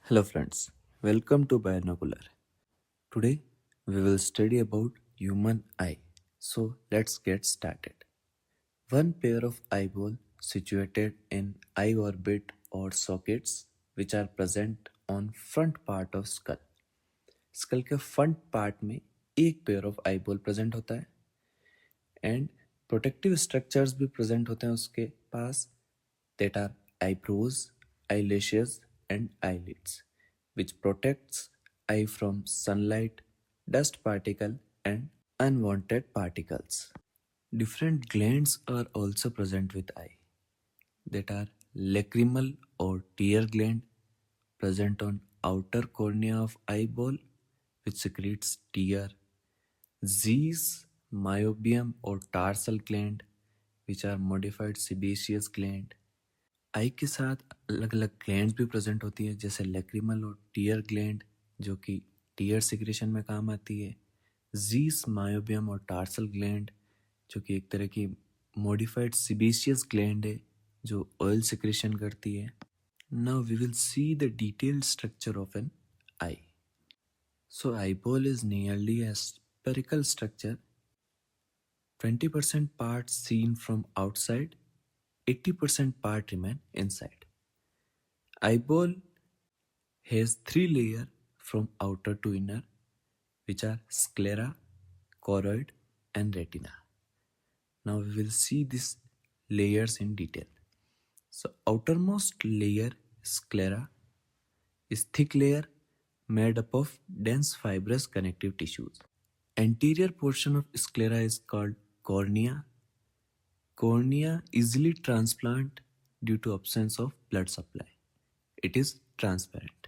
Hello friends, welcome to Binocular. Today we will study about human eye. So let's get started. One pair of eyeball situated in eye orbit or sockets which are present on front part of skull. Skull के front part में एक pair of eyeball present होता है and protective structures भी present होते हैं उसके पास that are eyebrows, eyelashes and eyelids which protects eye from sunlight, dust particle and unwanted particles. Different glands are also present with eye that are lacrimal or tear gland present on outer cornea of eyeball which secretes tear. Z's myobium or tarsal gland which are modified sebaceous gland. आई के साथ अलग अलग gland भी present होती है जैसे lacrimal और tier gland जो कि टीयर सिक्रेशन में काम आती है. जीस मायोबियम और टार्सल ग्लैंड जो कि एक तरह की मॉडिफाइड सिबेशियस ग्लैंड है जो ऑयल सिक्रेशन करती है. Now we will see the detailed structure of an eye. So eyeball is nearly a spherical structure. 20% parts seen from outside, 80% part remain inside. Eyeball has three layers from outer to inner, which are sclera, choroid, and retina. Now we will see these layers in detail. So outermost layer, sclera, is thick layer made up of dense fibrous connective tissues. Anterior portion of sclera is called cornea. Cornea easily transplant due to absence of blood supply. It is transparent.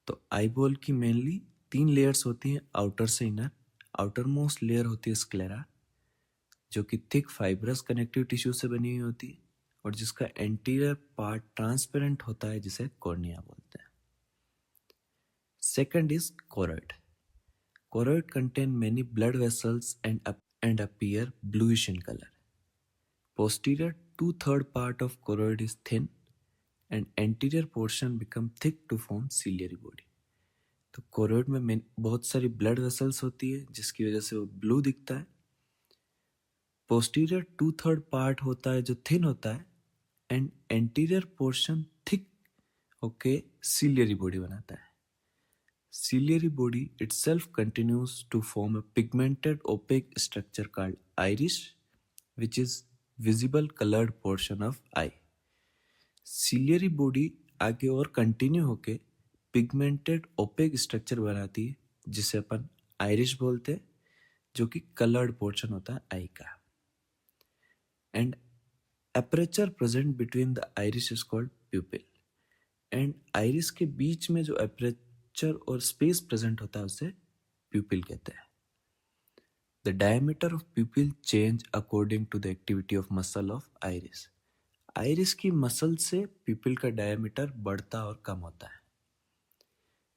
तो eyeball की mainly 3 layers होती हैं outer से inner. Outer most layer होती है sclera जो कि thick fibrous connective tissue से बनी हुई होती है और जिसका एंटीरियर पार्ट ट्रांसपेरेंट होता है जिसे कॉर्निया बोलते हैं. Second is choroid. Choroid contain many blood vessels and appear bluish in colour. Posterior 2/3 part of choroid is thin and anterior portion become thick to form ciliary body. तो choroid में बहुत सारी blood vessels होती है जिसकी वजह से वो blue दिखता है. Posterior 2/3 part होता है जो thin होता है and anterior portion thick होके ciliary body बनाता है. Ciliary body itself continues to form a pigmented opaque structure called iris which is visible colored portion of eye. Ciliary body आगे और कंटिन्यू होके पिगमेंटेड ओपेक स्ट्रक्चर बनाती है जिसे अपन Irish बोलते हैं जो कि कलर्ड पोर्शन होता है आई का. And aperture present between the Irish is called प्यूपिल. And iris के बीच में जो एपरेचर और स्पेस प्रेजेंट होता है उसे प्यूपिल कहते हैं. The diameter of pupil change according to the activity of muscle of iris. Iris की मसल से pupil का diameter बढ़ता और कम होता है.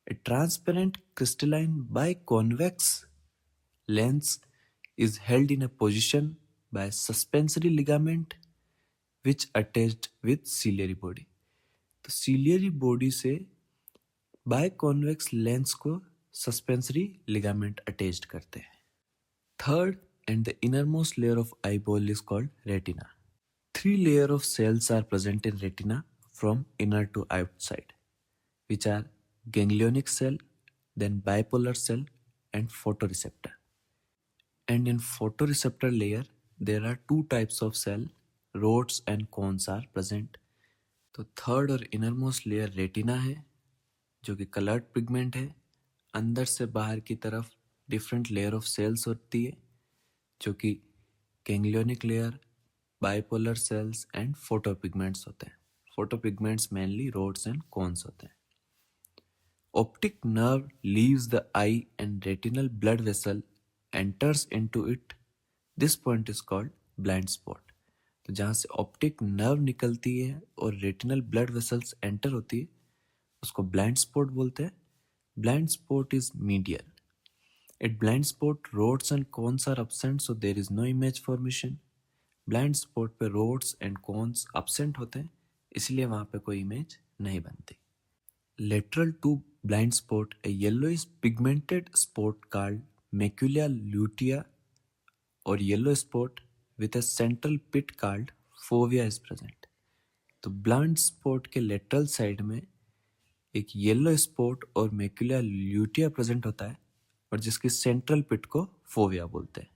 A transparent crystalline biconvex lens is held in a position by suspensory ligament which attached with ciliary body. तो ciliary body से biconvex lens को suspensory ligament attached करते हैं. Third and the innermost layer of eyeball is called retina. 3 layers of cells are present in retina from inner to outside, which are ganglionic cell, then bipolar cell, and photoreceptor. And in photoreceptor layer, there are 2 types of cell, rods and cones are present. तो third और innermost layer retina है जो कि coloured pigment है. अंदर से बाहर की तरफ डिफरेंट लेयर ऑफ सेल्स होती है जो कि ganglionic layer, bipolar cells and photopigments होते हैं. Photopigments mainly rods and cones होते हैं. Optic nerve leaves the eye and retinal blood vessel enters into it. This point is called blind spot. तो जहाँ से ऑप्टिक नर्व निकलती है और रेटिनल ब्लड वेसल्स एंटर होती है उसको ब्लाइंड स्पॉट बोलते हैं. Blind spot is medial. At blind spot, rods and cones are absent, so there is no image formation. Blind spot पे rods and cones absent होते हैं, इसलिए वहाँ पे कोई image नहीं बनती. lateral to blind spot, a yellowish pigmented spot called macula lutea or yellow spot with a central pit called fovea is present. तो ब्लाइंड स्पॉट के लेटरल साइड में एक येलो स्पॉट और मैक्यूला ल्यूटिया प्रेजेंट होता है और जिसकी central पिट को फोविया बोलते हैं.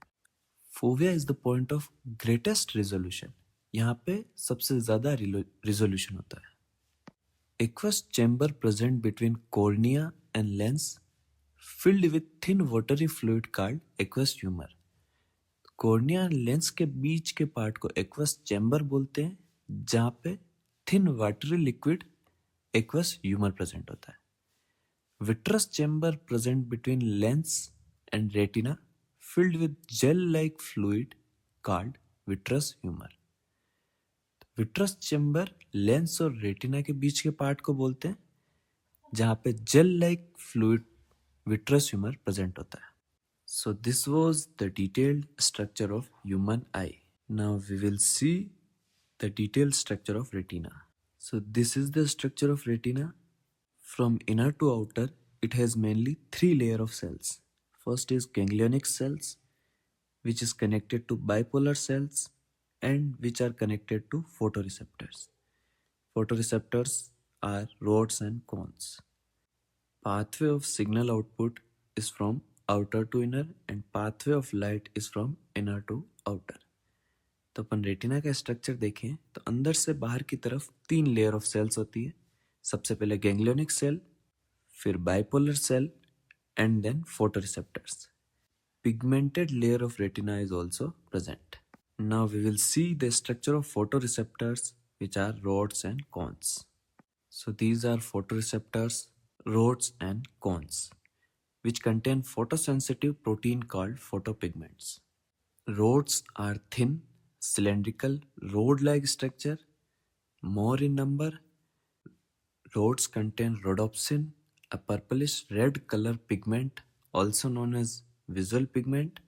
Fovea is the point of greatest resolution. यहाँ पे सबसे ज्यादा रिजोल्यूशन होता है. Aqueous chamber present between cornea and lens filled with thin watery fluid called aqueous humor. Cornea and lens के बीच के पार्ट को एक्वस चैम्बर बोलते हैं जहाँ पे thin watery liquid aqueous humour present होता है. Vitreous chamber present between lens and retina filled with gel-like fluid called vitreous humor. Vitreous chamber lens और रेटिना के बीच के पार्ट को बोलते हैं जहाँ पे gel like fluid vitreous humour present होता है. So this was the detailed structure of human eye. Now we will see the detailed structure of retina. So this is the structure of retina. From inner to outer, it has mainly 3 layers of cells. First is ganglionic cells, which is connected to bipolar cells and which are connected to photoreceptors. Photoreceptors are rods and cones. Pathway of signal output is from outer to inner and pathway of light is from inner to outer. तो अपन retina का structure देखें तो अंदर से बाहर की तरफ 3 layer of sales होती है. सबसे पहले गैंग्लियोनिक सेल, फिर bipolar cell and then photoreceptors. Pigmented layer of retina is also present. Now we will see the structure of photoreceptors, which are rods and cones. So these are photoreceptors, rods and cones, which contain photosensitive protein called photopigments. Rods are thin, cylindrical, rod-like structure, more in number. Rods contain rhodopsin, a purplish red color pigment, also known as visual pigment,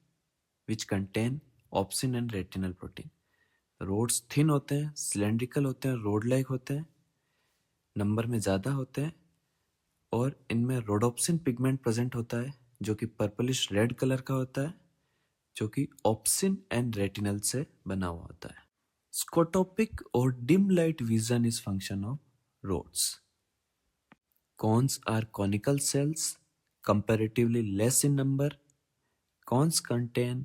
which contain opsin and retinal protein. Rods thin होते हैं, cylindrical होते हैं, road like होते हैं, number में ज़्यादा होते हैं और इनमें रोडोप्सिन पिगमेंट प्रेजेंट होता है जो कि पर्पलिश रेड कलर का होता है, जो कि ऑप्सिन एंड रेटिनल से बना हुआ होता है. स्कोटोपिक और dim light vision is function of rods. Cones are conical cells, comparatively less in number. Cones contain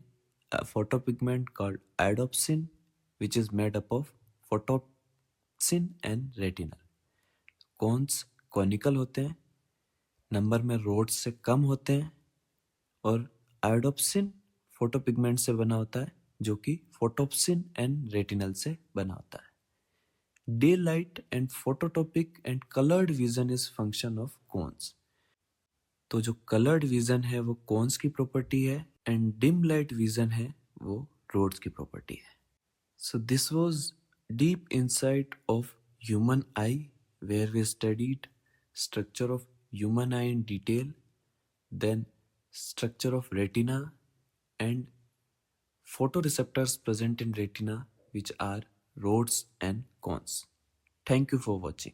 a photopigment called iodopsin, which is made up of photopsin and retinal. Cones conical होते हैं, number में roads से कम होते हैं और आयोडोप्सिन फोटोपिगमेंट से बना होता है जो कि फोटोप्सिन एंड रेटिनल से बना होता है. Daylight and phototopic and colored vision is function of cones. तो जो colored vision है वो cones की property है and dim light vision है वो rods की property है. So this was deep insight of human eye where we studied structure of human eye in detail, then structure of retina and photoreceptors present in retina which are rods and cones. Thank you for watching.